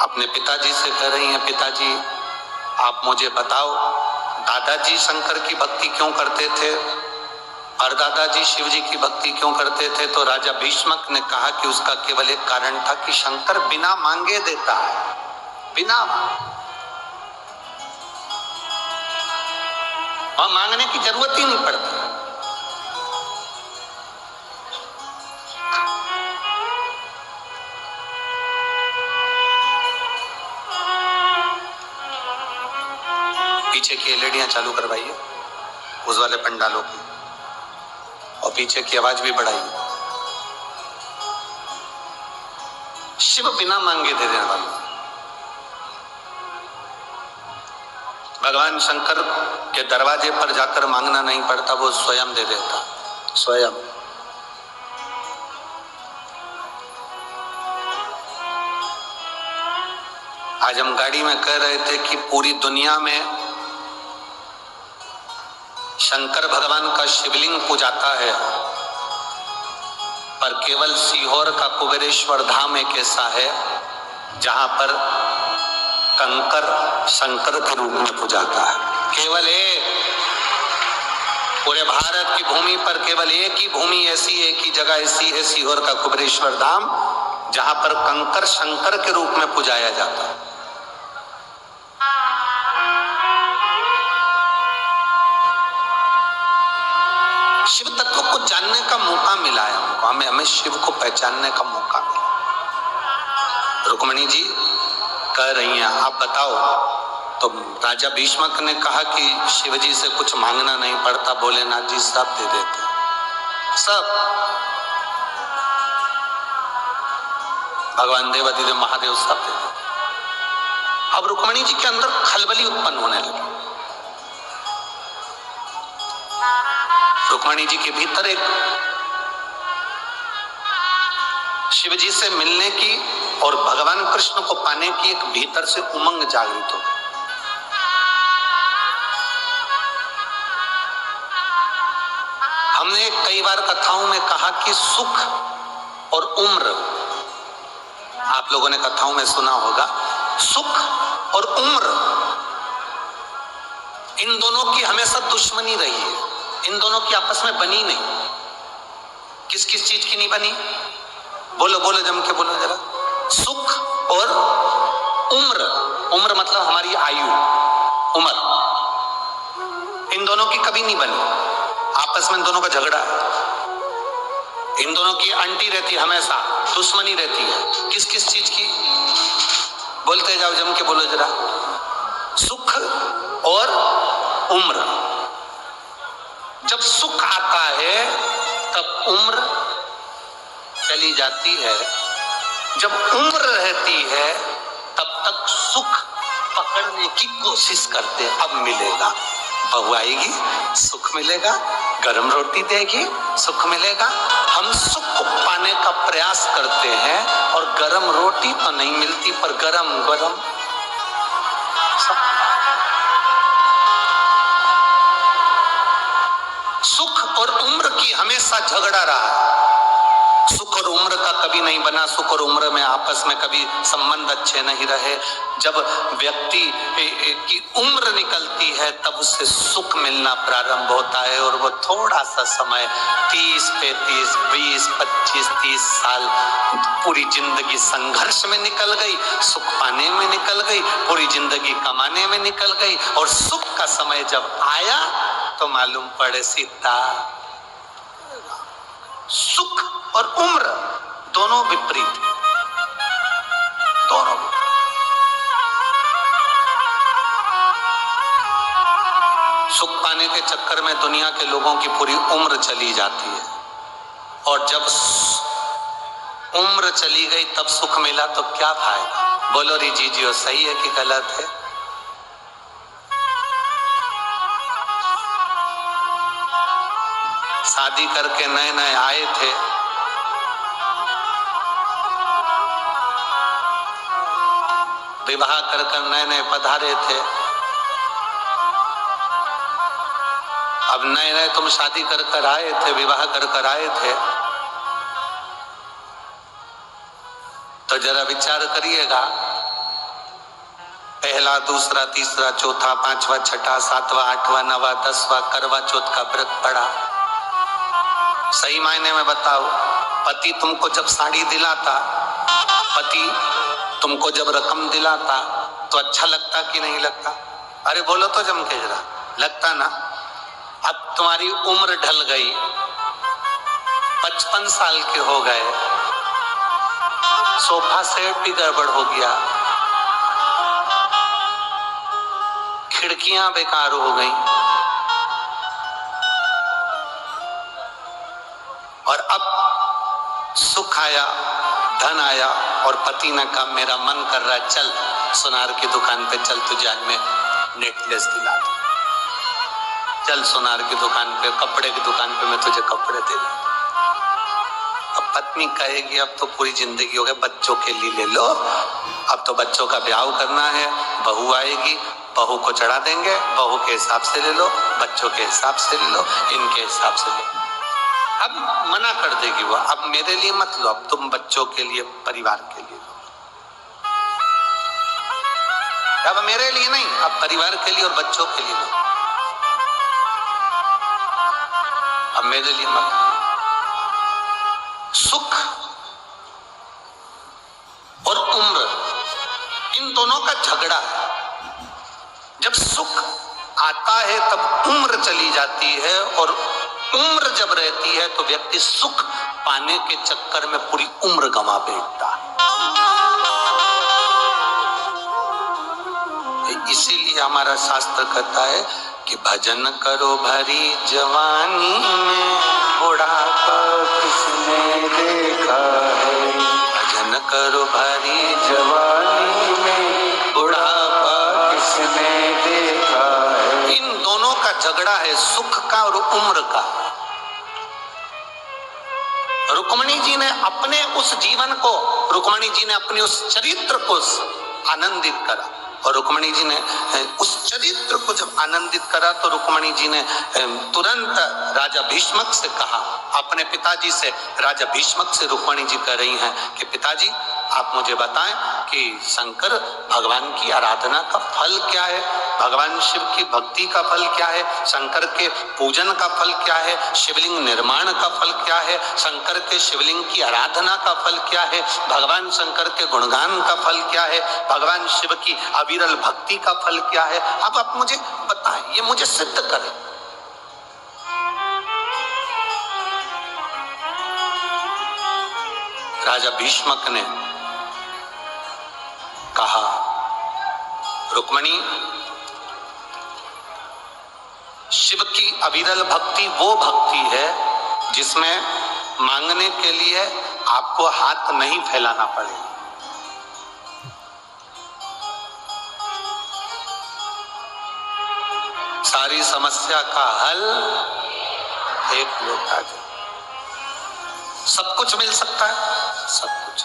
अपने पिताजी से कह रही हैं, पिताजी आप मुझे बताओ दादाजी शंकर की भक्ति क्यों करते थे और दादाजी शिव जी की भक्ति क्यों करते थे। तो राजा भीष्मक ने कहा कि उसका केवल एक कारण था कि शंकर बिना मांगे देता है, बिना और मांगने की जरूरत ही नहीं पड़ती। पीछे की एलईडियां चालू करवाइए उस वाले पंडालों की, और पीछे की आवाज भी बढ़ाइए। शिव बिना मांगे दे देने वाला। भगवान शंकर के दरवाजे पर जाकर मांगना नहीं पड़ता, वो स्वयं दे देता, स्वयं। आज हम गाड़ी में कह रहे थे कि पूरी दुनिया में शंकर भगवान का शिवलिंग पूजाता है, पर केवल सीहोर का कुबेरेश्वर धाम एक ऐसा है जहां पर कंकर शंकर के रूप में पूजाता है। केवल एक, पूरे भारत की भूमि पर केवल एक ही भूमि ऐसी, एक ही जगह ऐसी है, सीहोर का कुबेरेश्वर धाम, जहां पर कंकर शंकर के रूप में पूजाया जाता है। शिव तत्व को जानने का मौका मिला है हमको, हमें शिव को पहचानने का मौका मिला। रुक्मिणी जी कह रही हैं आप बताओ, तो राजा भीष्मक ने कहा कि शिव जी से कुछ मांगना नहीं पड़ता, भोलेनाथ जी सब दे देते, सब। भगवान देवाधिदेव महादेव सब दे देते। अब रुक्मिणी जी के अंदर खलबली उत्पन्न होने लगी। रुक्मिणी जी के भीतर एक शिव जी से मिलने की और भगवान कृष्ण को पाने की एक भीतर से उमंग जागृत हो गई। हमने कई बार कथाओं में कहा कि सुख और उम्र, आप लोगों ने कथाओं में सुना होगा, सुख और उम्र इन दोनों की हमेशा दुश्मनी रही है, इन दोनों की आपस में बनी नहीं। किस किस चीज की नहीं बनी? बोलो बोलो, जम के बोलो जरा। सुख और उम्र, उम्र मतलब हमारी आयु, उम्र, इन दोनों की कभी नहीं बनी। आपस में इन दोनों का झगड़ा है, इन दोनों की अंटी रहती, हमेशा दुश्मनी रहती है। किस किस चीज की? बोलते जाओ, जम के बोलो जरा। सुख और उम्र। जब सुख आता है तब उम्र चली जाती है, जब उम्र रहती है तब तक सुख पकड़ने की कोशिश करते, अब मिलेगा, बहू आएगी सुख मिलेगा, गरम रोटी देगी सुख मिलेगा। हम सुख को पाने का प्रयास करते हैं और गरम रोटी तो नहीं मिलती, पर गरम गरम सुख और उम्र की हमेशा झगड़ा रहा। सुख और उम्र का कभी नहीं बना, सुख और उम्र में आपस में कभी संबंध अच्छे नहीं रहे। जब व्यक्ति की उम्र निकलती है तब उससे सुख मिलना प्रारंभ होता है, और वो थोड़ा सा समय 30, 35, 20, 25, 30 साल पूरी जिंदगी संघर्ष में निकल गई, सुख पाने में निकल गई, पूरी जिंदगी कमाने में निकल गई, और सुख का समय जब आया तो मालूम पड़े सीता सुख और उम्र दोनों विपरीत, दोनों। सुख पाने के चक्कर में दुनिया के लोगों की पूरी उम्र चली जाती है, और जब उम्र चली गई तब सुख मिला तो क्या फायदा? बोलो री जीजियो, सही है कि गलत है? शादी करके नए नए आए थे, विवाह कर कर नए नए पधारे थे, अब नए नए तुम शादी कर कर आए थे, विवाह कर कर आए थे, तो जरा विचार करिएगा पहला, दूसरा, तीसरा, चौथा, पांचवा, छठा, सातवां, आठवां, नवा, 10वां करवा चौथ का व्रत पड़ा। सही मायने में बताओ, पति तुमको जब साड़ी दिलाता, पति तुमको जब रकम दिलाता तो अच्छा लगता कि नहीं लगता? अरे बोलो तो जम के जरा, लगता ना? अब तुम्हारी उम्र ढल गई, 55 साल के हो गए, सोफा सेट भी गड़बड़ हो गया, खिड़कियां बेकार हो गई, और अब सुख आया, धन आया, और पति ने कहा मेरा मन कर रहा है, चल सुनार की दुकान पे चल, तुझे आज मैं नेकलेस दिला दूं, चल सुनार की दुकान पे, कपड़े की दुकान पे मैं तुझे कपड़े दे दूं। अब पत्नी कहेगी अब तो पूरी जिंदगी हो गई, बच्चों के लिए ले लो, अब तो बच्चों का ब्याह करना है, बहू आएगी, बहू को चढ़ा देंगे, बहू के हिसाब से ले लो, बच्चों के हिसाब से ले लो, इनके हिसाब से ले लो। अब मना कर देगी वो, अब मेरे लिए मत लो, अब तुम बच्चों के लिए, परिवार के लिए लो, अब मेरे लिए नहीं, अब परिवार के लिए और बच्चों के लिए लो, अब मेरे लिए मत। सुख और उम्र, इन दोनों का झगड़ा है। जब सुख आता है तब उम्र चली जाती है, और उम्र जब रहती है तो व्यक्ति सुख पाने के चक्कर में पूरी उम्र गंवा बैठता है। इसीलिए हमारा शास्त्र कहता है कि भजन करो भरी जवानी में, बुढ़ापा किसने देखा है, भजन करो भरी जवानी में, बुढ़ापा किसने देखा है। इन दोनों का झगड़ा है, सुख का और उम्र का। रुक्मिणी जी ने अपने उस जीवन को, रुक्मिणी जी ने अपने उस चरित्र को आनंदित करा, और रुक्मिणी जी ने उस चरित्र को जब आनंदित करा तो रुक्मिणी जी ने तुरंत राजा भीष्मक से कहा, अपने पिताजी से, राजा भीष्मक से रुक्मिणी जी कह रही हैं कि पिताजी आप मुझे बताएं कि शंकर भगवान की आराधना का फल क्या है, भगवान शिव की भक्ति का फल क्या है, शंकर के पूजन का फल क्या है, शिवलिंग निर्माण का फल क्या है, शंकर के शिवलिंग की आराधना का फल क्या है, भगवान शंकर के गुणगान का फल क्या है, भगवान शिव की अविरल भक्ति का फल क्या है, अब आप मुझे बताएं, ये मुझे सिद्ध करें। राजा भीष्मक ने कहा, रुक्मिणी, शिव की अविरल भक्ति वो भक्ति है जिसमें मांगने के लिए आपको हाथ नहीं फैलाना पड़ेगा। सारी समस्या का हल एक लोटा जल, सब कुछ मिल सकता है, सब कुछ।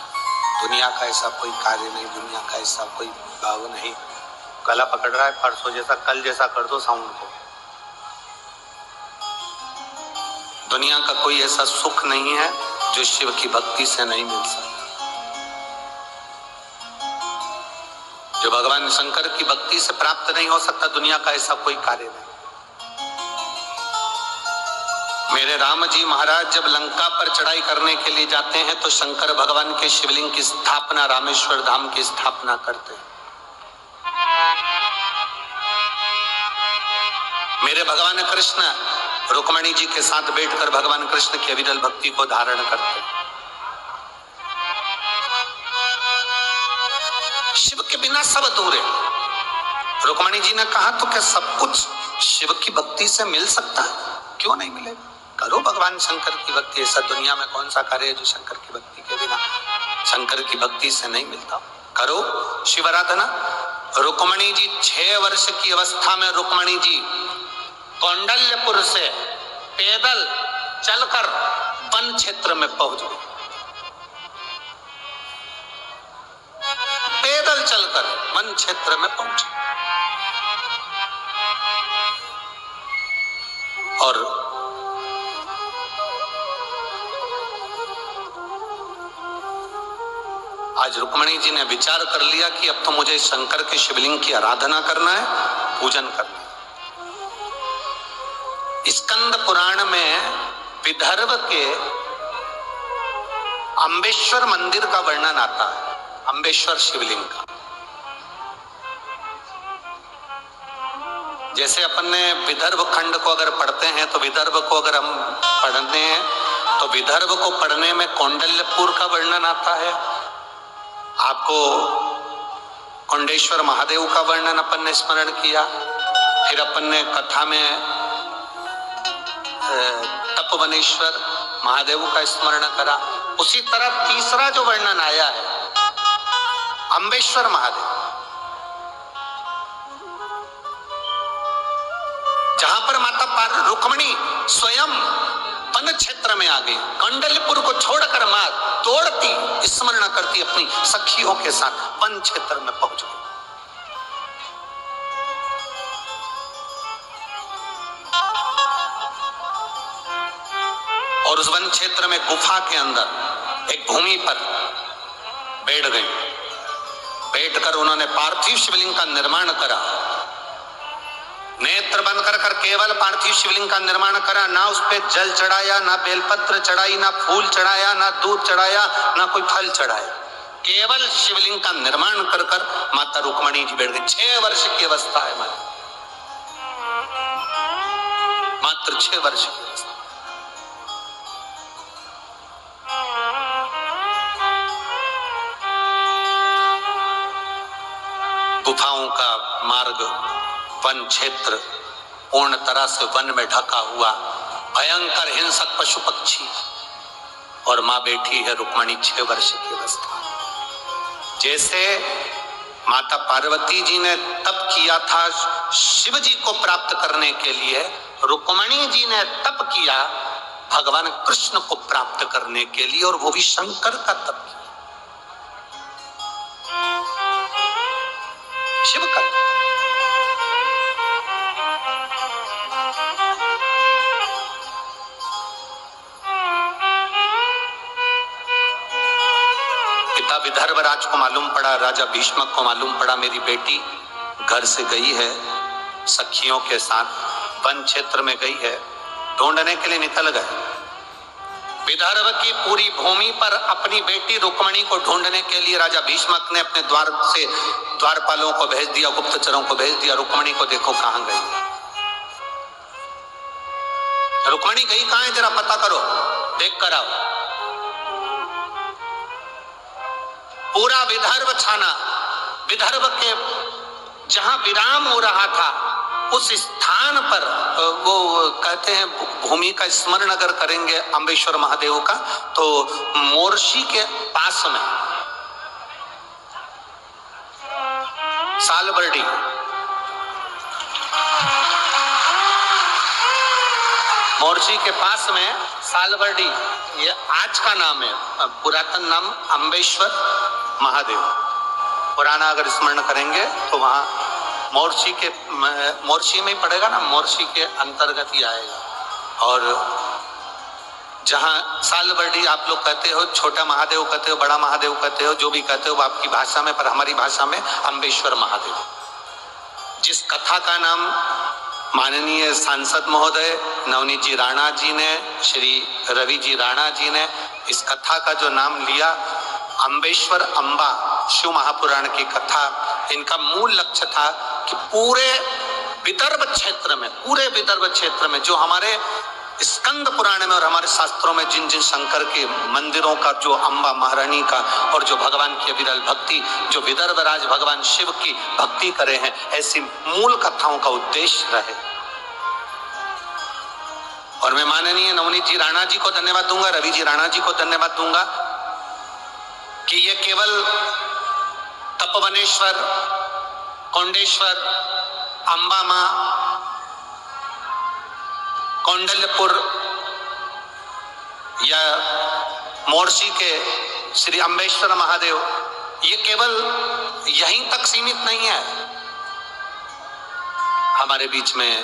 दुनिया का ऐसा कोई कार्य नहीं, दुनिया का ऐसा कोई भाव नहीं। गला पकड़ रहा है, परसों जैसा, कल जैसा कर दो साउंड को। दुनिया का कोई ऐसा सुख नहीं है जो शिव की भक्ति से नहीं मिल सकता। जो भगवान शंकर की भक्ति से प्राप्त नहीं हो सकता, दुनिया का ऐसा कोई कार्य नहीं। मेरे राम जी महाराज जब लंका पर चढ़ाई करने के लिए जाते हैं तो शंकर भगवान के शिवलिंग की स्थापना, रामेश्वर धाम की स्थापना करते हैं। मेरे भगवान कृष्ण रुक्मिणी जी के साथ बैठकर भगवान कृष्ण की अविरल भक्ति को धारण करते हैं। शिव के बिना सब अधूरे। रुक्मिणी जी ने कहा तो क्या सब कुछ शिव की भक्ति से मिल सकता है? क्यों नहीं मिलेगा? करो भगवान शंकर की भक्ति। ऐसा दुनिया में कौन सा कार्य है जो शंकर की भक्ति के बिना, शंकर की भक्ति से नहीं मिलता? करो शिव आराधना। रुक्मिणी जी 6 वर्ष की अवस्था में रुक्मिणी जी कौंडल्यपुर से पैदल चलकर वन क्षेत्र में पहुंच गई। पैदल चलकर वन क्षेत्र में पहुंची और आज रुक्मणी जी ने विचार कर लिया कि अब तो मुझे शंकर के शिवलिंग की आराधना करना है, पूजन करना है। स्कंद पुराण में विदर्भ के अम्बेश्वर मंदिर का वर्णन आता है, अम्बेश्वर शिवलिंग का। जैसे अपन ने विदर्भ खंड को अगर पढ़ते हैं तो विदर्भ को अगर हम पढ़ते हैं तो विदर्भ को पढ़ने में कौंडल्यपुर का वर्णन आता है। आपको कौंडेश्वर महादेव का वर्णन अपन ने स्मरण किया। फिर अपन ने कथा में तपोवनेश्वर महादेव का स्मरण करा। उसी तरह तीसरा जो वर्णन आया है अम्बेश्वर महादेव, जहां पर माता रुक्मणी स्वयं वन क्षेत्र में आ गई। कौंडल्यपुर को छोड़कर मां दौड़ती स्मरण करती अपनी सखियों के साथ वन क्षेत्र में पहुंच गई। और उस वन क्षेत्र में गुफा के अंदर एक भूमि पर बैठ गई। बैठकर उन्होंने पार्थिव शिवलिंग का निर्माण करा। नेत्र बंद कर केवल पार्थिव शिवलिंग का निर्माण करा। ना उस पे जल चढ़ाया, ना बेलपत्र चढ़ाई, ना फूल चढ़ाया, ना दूध चढ़ाया, ना कोई फल चढ़ाया। केवल शिवलिंग का निर्माण कर माता रुक्मणी जी बैठ गई। 6 वर्ष की अवस्था है मात्र 6 वर्ष की अवस्था। गुफाओं का मार्ग, वन क्षेत्र पूर्ण तरह से वन में ढका हुआ, भयंकर हिंसक पशु पक्षी, और मां बैठी है रुक्मणी 6 वर्ष की अवस्था। जैसे माता पार्वती जी ने तप किया था शिव जी को प्राप्त करने के लिए, रुक्मणी जी ने तप किया भगवान कृष्ण को प्राप्त करने के लिए, और वो भी शंकर का तप किया, शिव का। पिता विदर्भ राज को मालूम पड़ा, राजा भीष्मक को मालूम पड़ा मेरी बेटी घर से गई है, सखियों के साथ वन क्षेत्र में गई है। ढूंढने के लिए निकल गए। विदर्भ की पूरी भूमि पर अपनी बेटी रुक्मणी को ढूंढने के लिए राजा भीष्मक ने अपने द्वार से द्वारपालों को भेज दिया, गुप्तचरों को भेज दिया, रुक्मणी को देखो कहां गई। रुक्मणी गई कहां है, जरा पता करो, देख कर आओ। पूरा विदर्भ छाना। विदर्भ के जहां विराम हो रहा था उस स्थान पर, वो कहते हैं भूमि का स्मरण अगर करेंगे अम्बेश्वर महादेव का, तो मोर्शी के पास में सालबर्डी, मोर्शी के पास में सालबर्डी, ये आज का नाम है, पुरातन नाम अम्बेश्वर महादेव। पुराना अगर स्मरण करेंगे तो वहां मोर्शी में पड़ेगा ना, मोर्शी के अंतर्गत ही आएगा। और जहां सालबर्डी आप लोग कहते हो, छोटा महादेव कहते हो, बड़ा महादेव कहते हो, जो भी कहते हो आपकी भाषा में, पर हमारी भाषा में अम्बेश्वर महादेव। जिस कथा का नाम माननीय सांसद महोदय नवनीत जी राणा जी ने, श्री रवि जी राणा जी ने इस कथा का जो नाम लिया, अम्बेश्वर अम्बा, शिव महापुराण की कथा, इनका मूल लक्ष्य था कि पूरे विदर्भ क्षेत्र में जो हमारे स्कंद पुराण में और हमारे शास्त्रों में जिन जिन शंकर के मंदिरों का, जो अम्बा महारानी का और जो भगवान की विरल भक्ति, जो विदर्भ राज भगवान शिव की भक्ति करे हैं, ऐसी मूल कथाओं का उद्देश्य रहे। और मैं माननीय नवनीत जी राणा जी को धन्यवाद दूंगा, रवि जी राणा जी को धन्यवाद दूंगा कि ये केवल तपोवनेश्वर, कौंडेश्वर, अम्बा मां, कौंडल्यपुर या मोर्शी के श्री अम्बेश्वर महादेव, ये केवल यहीं तक सीमित नहीं है। हमारे बीच में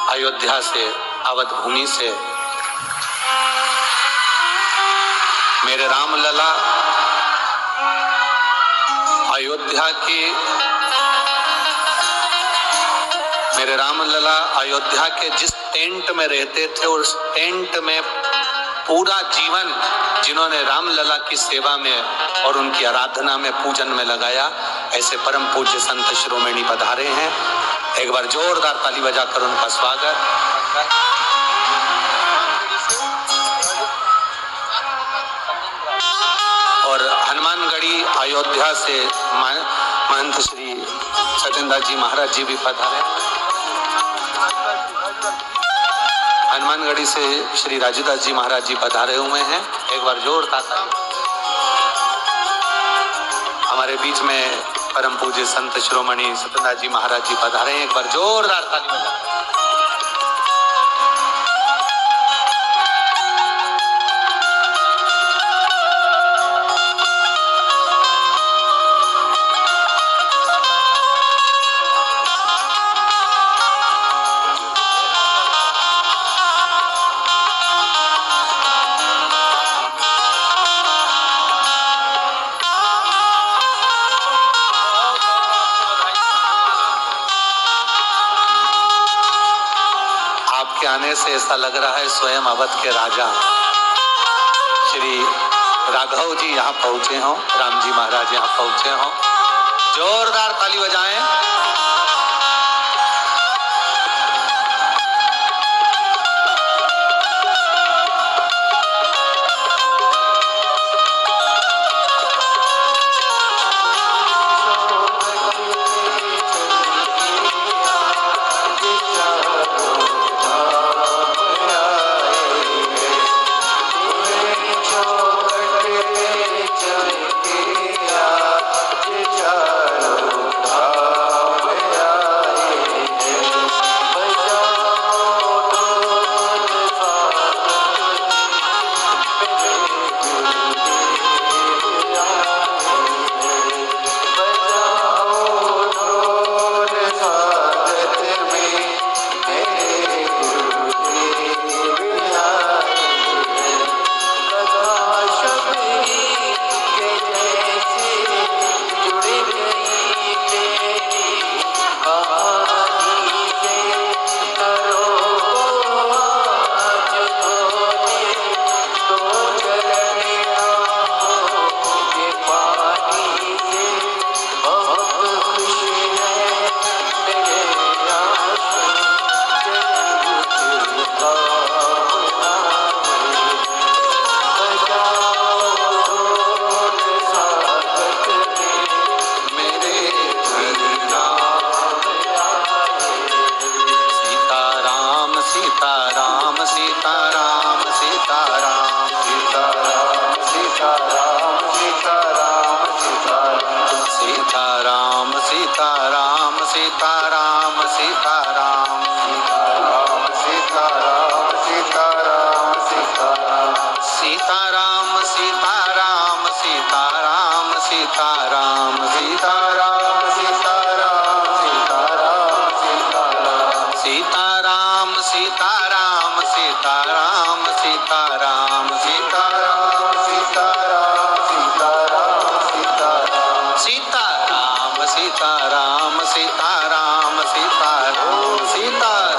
अयोध्या से, अवध भूमि से मेरे राम लला अयोध्या की, मेरे रामलला अयोध्या के जिस टेंट में रहते थे, उस टेंट में पूरा जीवन जिन्होंने रामलला की सेवा में और उनकी आराधना में, पूजन में लगाया, ऐसे परम पूज्य संत शिरोमणि पधारे हैं। एक बार जोरदार ताली बजाकर उनका स्वागत। और हनुमानगढ़ी अयोध्या से महंत श्री सत्येंद्र जी महाराज जी भी पधारे। हनुमानगढ़ी से श्री राजूदास जी महाराज जी पधारे हुए हैं। एक बार जोरदार ताली। हमारे बीच में परम पूज्य संत शिरोमणि सत्येंद्र जी महाराज जी पधारे हैं। एक बार जोरदार ताली बजा। आने से ऐसा लग रहा है स्वयं अवध के राजा श्री राघव जी यहाँ पहुंचे हों, राम जी महाराज यहाँ पहुंचे हों। जोरदार ताली बजाएं। सीताराम सीताराम सीताराम सीताराम सीताराम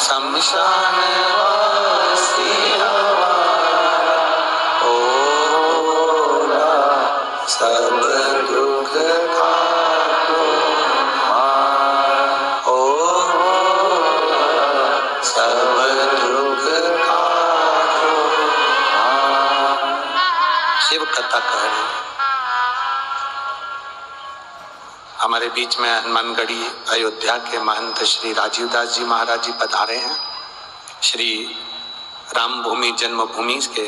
शमशान वासी हमारा, ओला सब दुख काटो हमारा, ओला सब दुख काटो हमारा। शिव कथा कह रही। हमारे बीच में हनुमानगढ़ी अयोध्या के महंत श्री राजीवदास जी महाराज जी पधारे हैं। श्री राम भूमि जन्मभूमि के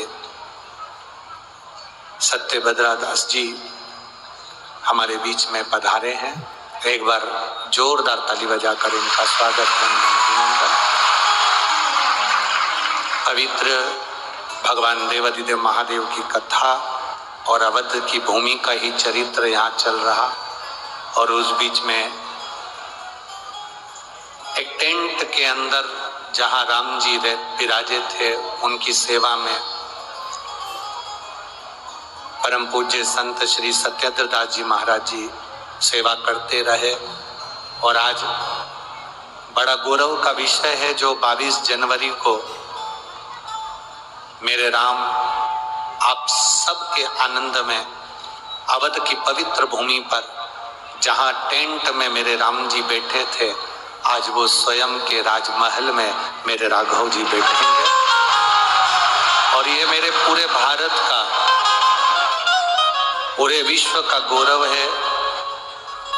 सत्यभद्रा दास जी हमारे बीच में पधारे हैं। एक बार जोरदार ताली बजाकर इनका स्वागत अभिनंदन। पवित्र भगवान देवाधिदेव महादेव की कथा और अवध की भूमि का ही चरित्र यहाँ चल रहा, और उस बीच में एक टेंट के अंदर जहां राम जी विराजे थे, उनकी सेवा में परम पूज्य संत श्री सत्येंद्रदास जी महाराज जी सेवा करते रहे। और आज बड़ा गौरव का विषय है जो 22 जनवरी को मेरे राम आप सबके आनंद में अवध की पवित्र भूमि पर जहां टेंट में मेरे राम जी बैठे थे, आज वो स्वयं के राजमहल में मेरे राघव जी बैठेंगे। और ये मेरे पूरे भारत का, पूरे विश्व का गौरव है,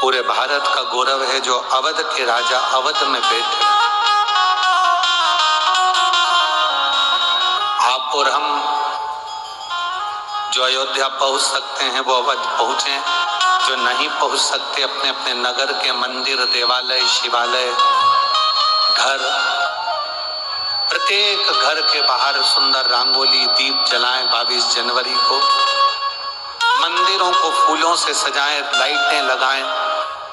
पूरे भारत का गौरव है जो अवध के राजा अवध में बैठे। आप और हम जो अयोध्या पहुंच सकते हैं वो अवध पहुंचे, जो नहीं पहुंच सकते अपने अपने नगर के मंदिर, देवालय, शिवालय, घर, प्रत्येक घर के बाहर सुंदर रंगोली दीप जलाएं। 22 जनवरी को मंदिरों को फूलों से सजाएं, लाइटें लगाएं,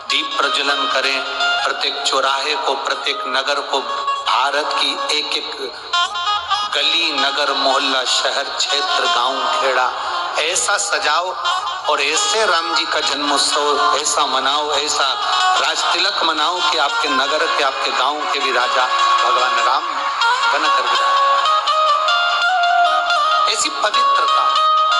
दीप प्रज्वलन करें। प्रत्येक चौराहे को, प्रत्येक नगर को, भारत की एक एक गली, नगर, मोहल्ला, शहर, क्षेत्र, गांव, खेड़ा ऐसा सजाओ और ऐसे राम जी का जन्मोत्सव ऐसा मनाओ, ऐसा राज तिलक मनाओ कि आपके नगर के, आपके गांव के भी राजा भगवान राम बन कर विराज। ऐसी पवित्रता